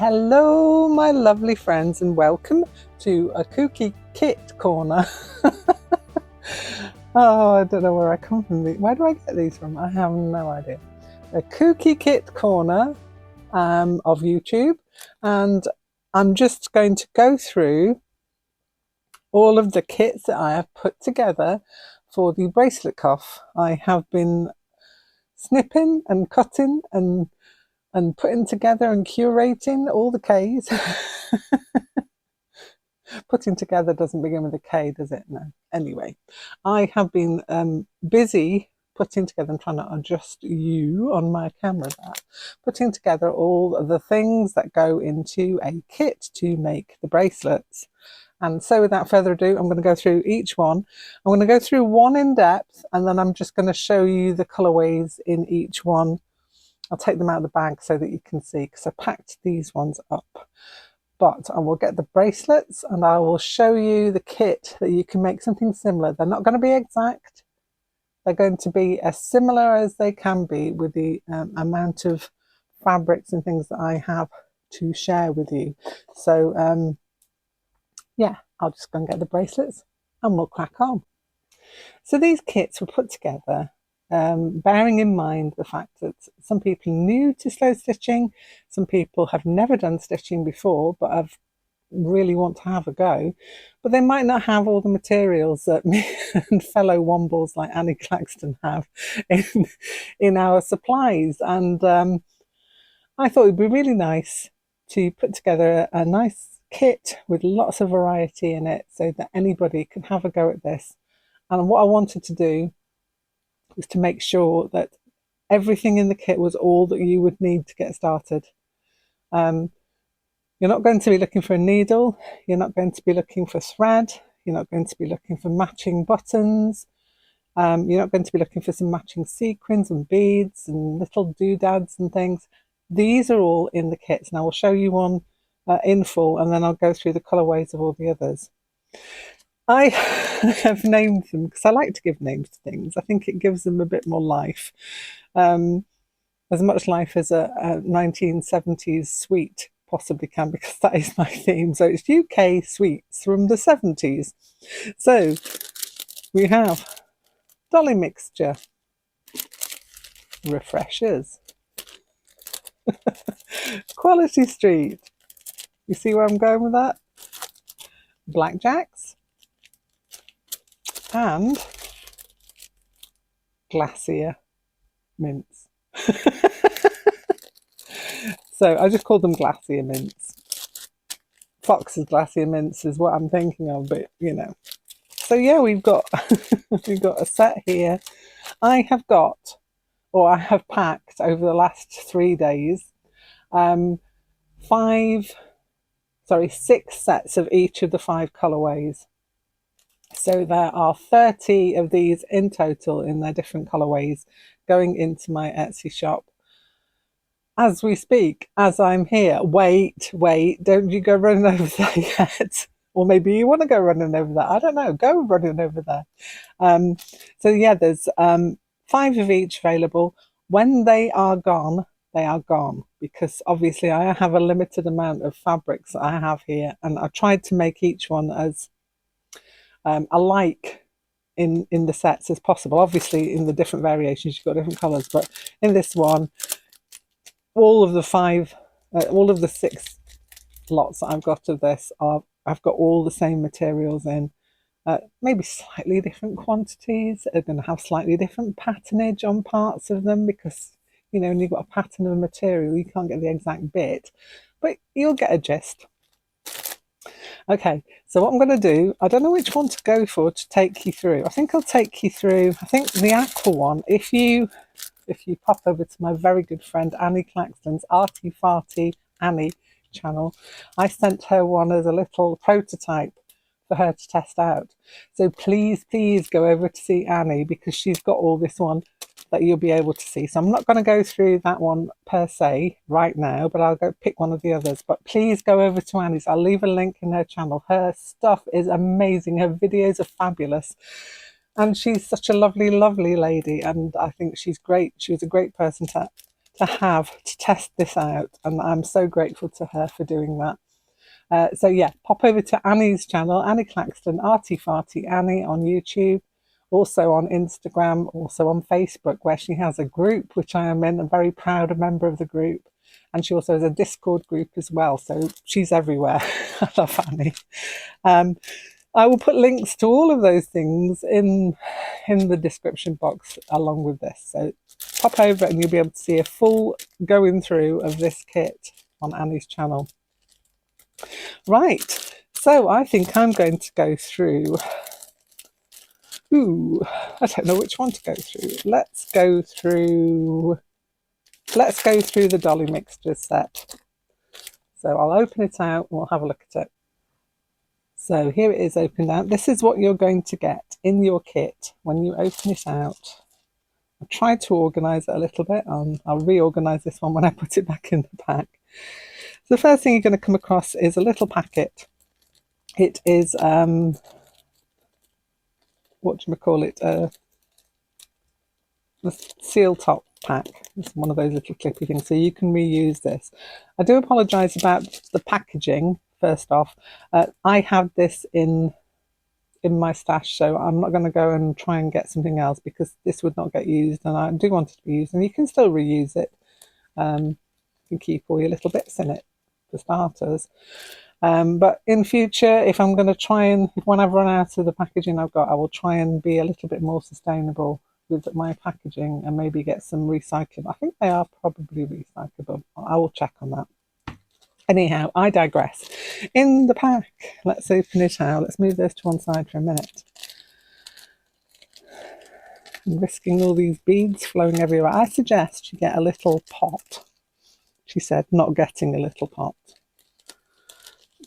Hello my lovely friends and welcome to a Kooky Kit corner. Oh, I don't know where I come from. Where do I get these from? I have no idea. A Kooky Kit corner of YouTube, and I'm just going to go through all of the kits that I have put together for the bracelet cuff. I have been snipping and cutting and putting together and curating all the K's. Putting together doesn't begin with a K, does it? No. Anyway, I have been busy putting together, and trying to adjust you on my camera there, putting together all the things that go into a kit to make the bracelets. And so without further ado, I'm going to go through each one. I'm going to go through one in depth, and then I'm just going to show you the colorways in each one. I'll take them out of the bag so that you can see, because I packed these ones up. But I will get the bracelets and I will show you the kit that you can make something similar. They're not going to be exact. They're going to be as similar as they can be with the amount of fabrics and things that I have to share with you. So yeah, I'll just go and get the bracelets and we'll crack on. So these kits were put together bearing in mind the fact that some people are new to slow stitching, some people have never done stitching before but have really want to have a go, but they might not have all the materials that me and fellow wombles like Annie Claxton have in our supplies. And I thought it would be really nice to put together a nice kit with lots of variety in it so that anybody can have a go at this. And what I wanted to do was to make sure that everything in the kit was all that you would need to get started. You're not going to be looking for a needle, you're not going to be looking for thread, you're not going to be looking for matching buttons, you're not going to be looking for some matching sequins and beads and little doodads and things. These are all in the kits, and I will show you one in full, and then I'll go through the colorways of all the others. I have named them because I like to give names to things. I think it gives them a bit more life. As much life as a 1970s sweet possibly can, because that is my theme. So it's UK sweets from the 70s. So we have Dolly mixture, refreshers, Quality Street. You see where I'm going with that? Blackjacks. And Glacier mints. So I just called them Glacier mints. Fox's Glacier mints is what I'm thinking of, but you know. So yeah, we've got we've got a set here. I have packed over the last 3 days 6 sets of each of the 5 colorways. So there are 30 of these in total in their different colorways going into my Etsy shop as we speak, as I'm here. Wait, don't you go running over there yet. Or maybe you want to go running over there. I don't know. Go running over there. So yeah, there's 5 of each available. When they are gone, they are gone, because obviously I have a limited amount of fabrics that I have here, and I tried to make each one as alike in the sets as possible. Obviously in the different variations you've got different colors, but in this one all of the 6 lots that I've got of this I've got all the same materials in, maybe slightly different quantities. They're going to have slightly different patternage on parts of them, because you know, when you've got a pattern of material you can't get the exact bit, but you'll get a gist. Okay, so what I'm going to do, I don't know which one to go for to take you through. I think I'll take you through, I think the aqua one. If you pop over to my very good friend Annie Claxton's Arty Farty Annie channel, I sent her one as a little prototype for her to test out. So please go over to see Annie, because she's got all this one that you'll be able to see. So I'm not going to go through that one per se right now, but I'll go pick one of the others. But please go over to Annie's. I'll leave a link in her channel. Her stuff is amazing. Her videos are fabulous. And she's such a lovely lady. And I think she's great. She was a great person to to have to test this out, and I'm so grateful to her for doing that. So yeah, pop over to Annie's channel, Annie Claxton, Arty Farty Annie on YouTube, also on Instagram, also on Facebook, where she has a group, which I am in, a very proud member of the group. And she also has a Discord group as well, so she's everywhere. I love Annie. I will put links to all of those things in the description box along with this. So pop over and you'll be able to see a full going through of this kit on Annie's channel. Right, so I think I'm going to go through, I don't know which one to go through. Let's go through the Dolly mixtures set. So I'll open it out and we'll have a look at it. So here it is opened out. This is what you're going to get in your kit when you open it out. I tried to organise it a little bit. I'll reorganise this one when I put it back in the pack. So the first thing you're going to come across is a little packet. It is, whatchamacallit, a seal top pack. It's one of those little clippy things, so you can reuse this. I do apologise about the packaging, first off. I have this in my stash, so I'm not going to go and try and get something else because this would not get used, and I do want it to be used, and you can still reuse it. You can keep all your little bits in it for starters. But in future, if I'm going to try and, when I've run out of the packaging I've got, I will try and be a little bit more sustainable with my packaging and maybe get some recyclable. I think they are probably recyclable. I will check on that. Anyhow, I digress. In the pack, let's open it out. Let's move this to one side for a minute. I'm risking all these beads flowing everywhere. I suggest you get a little pot. She said, not getting a little pot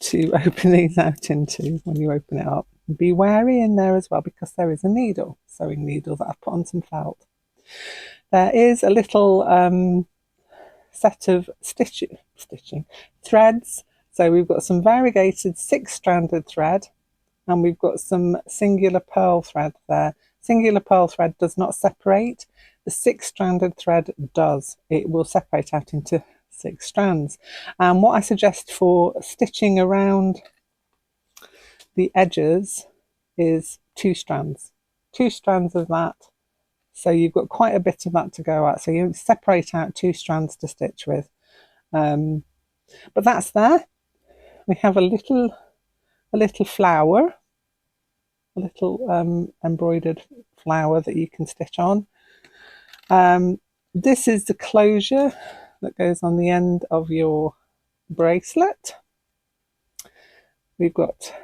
to open these out into when you open it up. Be wary in there as well because there is a needle, sewing needle that I've put on some felt. There is a little set of stitching threads. So we've got some variegated 6-stranded thread and we've got some singular pearl thread there. Singular pearl thread does not separate. The 6-stranded thread does. It will separate out into 6 strands. And what I suggest for stitching around the edges is 2 strands. 2 strands of that. So you've got quite a bit of that to go at. So you separate out 2 strands to stitch with. But that's there. We have a little flower, a little embroidered flower that you can stitch on. This is the closure that goes on the end of your bracelet. We've got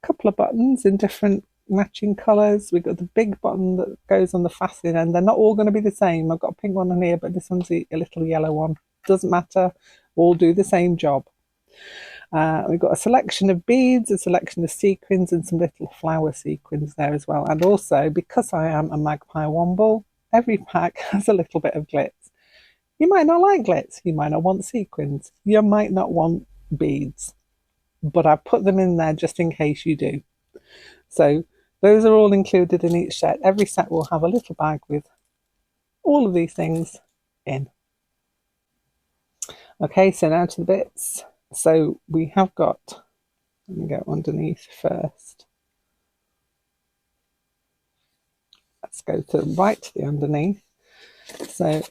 a couple of buttons in different matching colours. We've got the big button that goes on the fastening end. They're not all going to be the same. I've got a pink one on here, but this one's a little yellow one. Doesn't matter, all do the same job. We've got a selection of beads, a selection of sequins, and some little flower sequins there as well. And also, because I am a magpie womble, every pack has a little bit of glitz. You might not like glitz, you might not want sequins, you might not want beads, but I've put them in there just in case you do. So those are all included in each set. Every set will have a little bag with all of these things in. Okay, so now to the bits. So we have got, let me go underneath first. Let's go to the underneath. So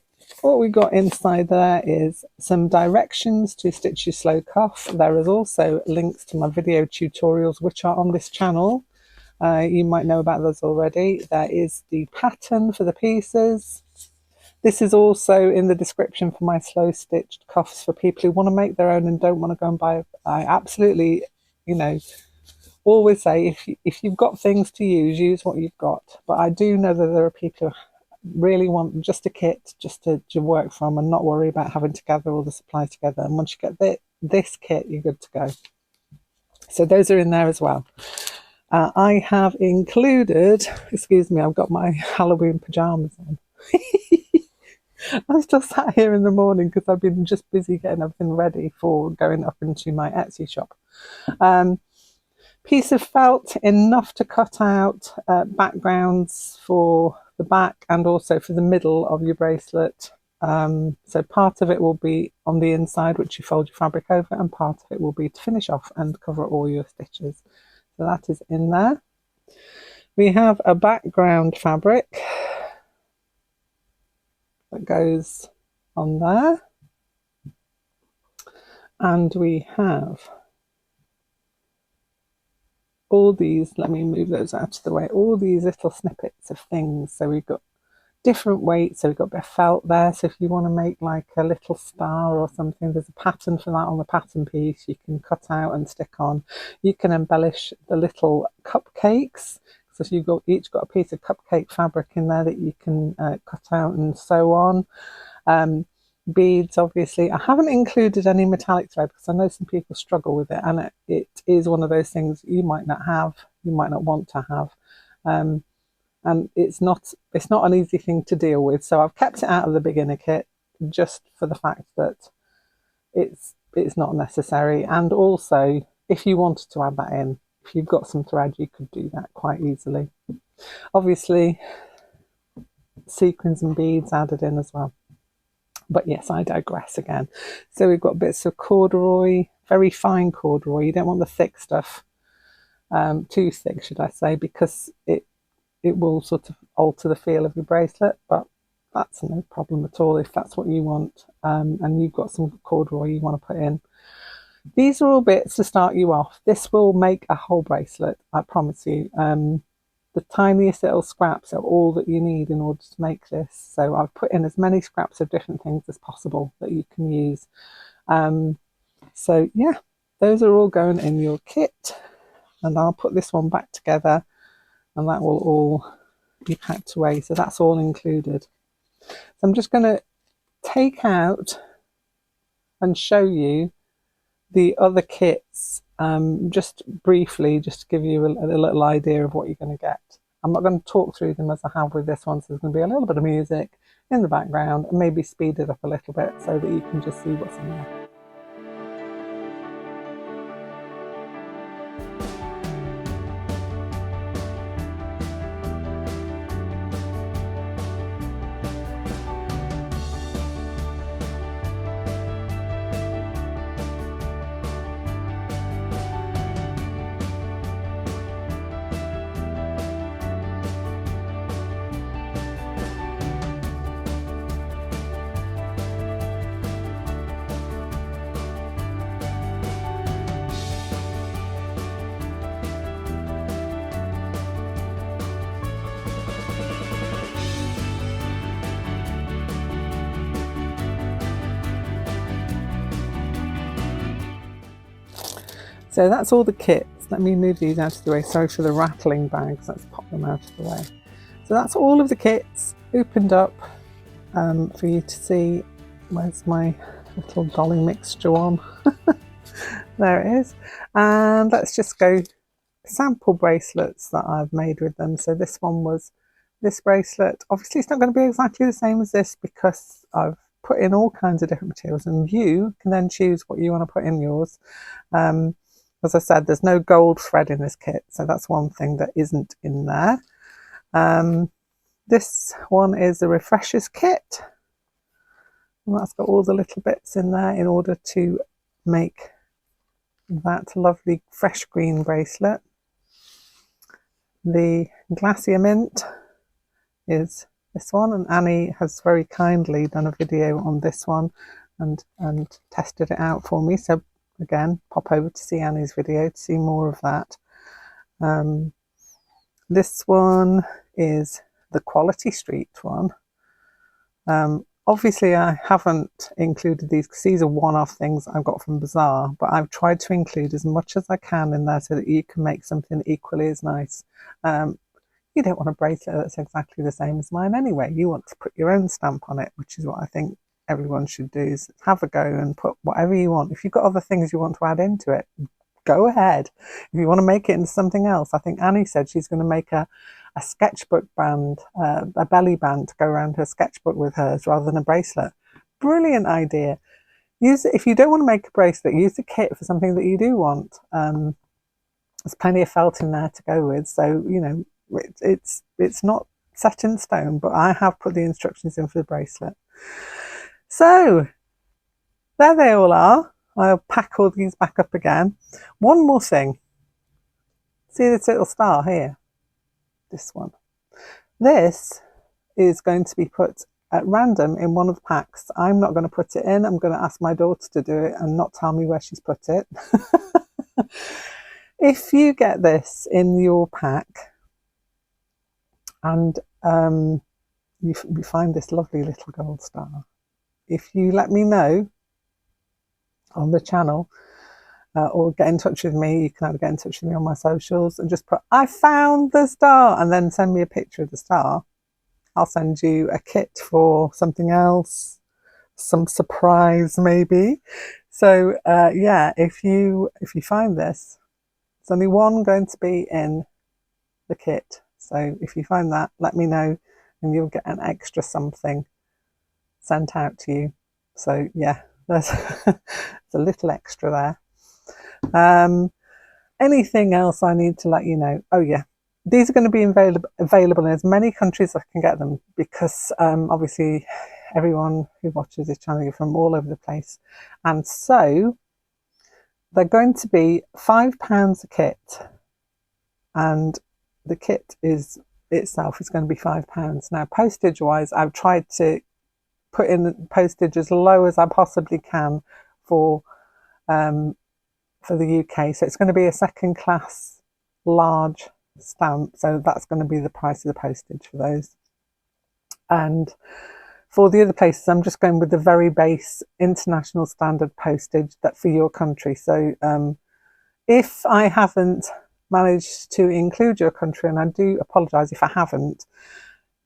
what we got inside there is some directions to stitch your slow cuff. There is also links to my video tutorials which are on this channel. You might know about those already. There is the pattern for the pieces. This is also in the description for my slow stitched cuffs for people who want to make their own and don't want to go and buy. I absolutely, always say if you've got things to use what you've got. But I do know that there are people who really want just a kit just to work from and not worry about having to gather all the supplies together. And once you get this kit, you're good to go. So those are in there as well. I have included, excuse me, I've got my Halloween pajamas on. I'm still sat here in the morning because I've been just busy getting everything ready for going up into my Etsy shop. Piece of felt enough to cut out backgrounds for the back and also for the middle of your bracelet. So part of it will be on the inside, which you fold your fabric over, and part of it will be to finish off and cover all your stitches. So that is in there. We have a background fabric that goes on there. And we have all these, let me move those out of the way, all these little snippets of things. So we've got different weights, so we've got a bit of felt there, so if you want to make like a little star or something, there's a pattern for that on the pattern piece you can cut out and stick on. You can embellish the little cupcakes, so you've got each got a piece of cupcake fabric in there that you can cut out and sew on. Beads, obviously. I haven't included any metallic thread because I know some people struggle with it, and it is one of those things you might not have, you might not want to have. And it's not an easy thing to deal with, so I've kept it out of the beginner kit just for the fact that it's not necessary. And also, if you wanted to add that in, if you've got some thread, you could do that quite easily. Obviously, sequins and beads added in as well. But yes, I digress again. So we've got bits of corduroy, very fine corduroy. You don't want the thick stuff, too thick, should I say, because it will sort of alter the feel of your bracelet, but that's no problem at all if that's what you want. And you've got some corduroy you want to put in. These are all bits to start you off. This will make a whole bracelet, I promise you. The tiniest little scraps are all that you need in order to make this. So I've put in as many scraps of different things as possible that you can use. So yeah, those are all going in your kit, and I'll put this one back together and that will all be packed away. So that's all included. So I'm just going to take out and show you the other kits just briefly, just to give you a little idea of what you're going to get. I'm not going to talk through them as I have with this one, so there's going to be a little bit of music in the background and maybe speed it up a little bit so that you can just see what's in there. So that's all the kits. Let me move these out of the way. Sorry for the rattling bags. Let's pop them out of the way. So that's all of the kits opened up for you to see. Where's my little Dolly mixture one? There it is. And let's just go sample bracelets that I've made with them. So this one was this bracelet. Obviously it's not going to be exactly the same as this because I've put in all kinds of different materials, and you can then choose what you want to put in yours. As I said, there's no gold thread in this kit, so that's one thing that isn't in there. This one is the Refreshers kit, and that's got all the little bits in there in order to make that lovely fresh green bracelet. The Glacier mint is this one, and Annie has very kindly done a video on this one and tested it out for me. So again, pop over to see Annie's video to see more of that. This one is the Quality Street one. Obviously I haven't included these because these are one-off things I've got from Bazaar, but I've tried to include as much as I can in there so that you can make something equally as nice. You don't want a bracelet that's exactly the same as mine anyway. You want to put your own stamp on it, which is what I think everyone should do, is have a go and put whatever you want. If you've got other things you want to add into it, go ahead. If you want to make it into something else, I think Annie said she's going to make a sketchbook band, a belly band to go around her sketchbook with hers rather than a bracelet. Brilliant idea. Use it. If you don't want to make a bracelet, use the kit for something that you do want. There's plenty of felt in there to go with, so you know it's not set in stone, but I have put the instructions in for the bracelet. So there they all are. I'll pack all these back up again. One more thing. See this little star here? This one. This is going to be put at random in one of the packs. I'm not going to put it in. I'm going to ask my daughter to do it and not tell me where she's put it. If you get this in your pack and you find this lovely little gold star, if you let me know on the channel or get in touch with me, you can either get in touch with me on my socials and just put, I found the star, and then send me a picture of the star. I'll send you a kit for something else, some surprise maybe. So yeah, if you find this, there's only one going to be in the kit. So if you find that, let me know and you'll get an extra something sent out to you. So yeah, there's a little extra there. Anything else I need to let you know? Oh yeah, these are going to be available in as many countries as I can get them, because obviously everyone who watches this channel is from all over the place, and so they're going to be £5 a kit, and the kit itself is going to be £5. Now, postage wise, I've tried to put in postage as low as I possibly can for the UK, so it's going to be a second class large stamp, so that's going to be the price of the postage for those. And for the other places, I'm just going with the very base international standard postage that for your country. So if I haven't managed to include your country, and I do apologise if I haven't,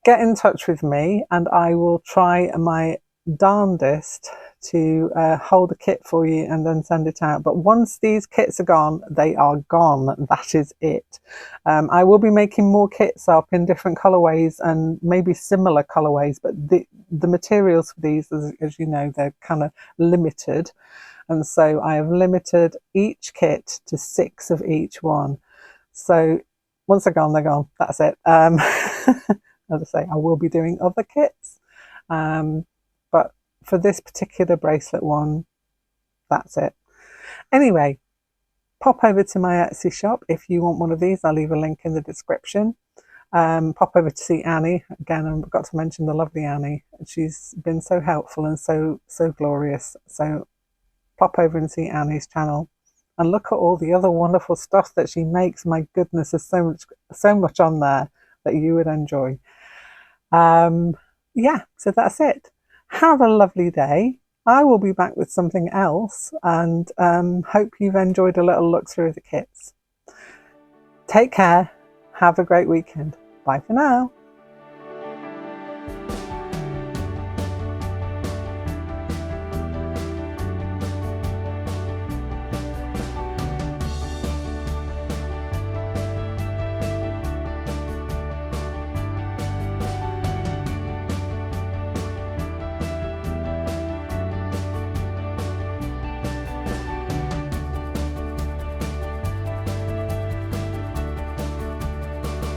get in touch with me and I will try my darndest to hold a kit for you and then send it out. But once these kits are gone, they are gone. That is it. I will be making more kits up in different colorways and maybe similar colorways, but the materials for these, as you know, they're kind of limited. And so I have limited each kit to 6 of each one. So once they're gone, they're gone. That's it. As I say, I will be doing other kits. But for this particular bracelet one, that's it. Anyway, pop over to my Etsy shop if you want one of these. I'll leave a link in the description. Pop over to see Annie. Again, I've got to mention the lovely Annie. She's been so helpful and so glorious. So pop over and see Annie's channel and look at all the other wonderful stuff that she makes. My goodness, there's so much on there that you would enjoy. Yeah, so that's it. Have a lovely day. I will be back with something else, and hope you've enjoyed a little look through the kits. Take care. Have a great weekend. Bye for now.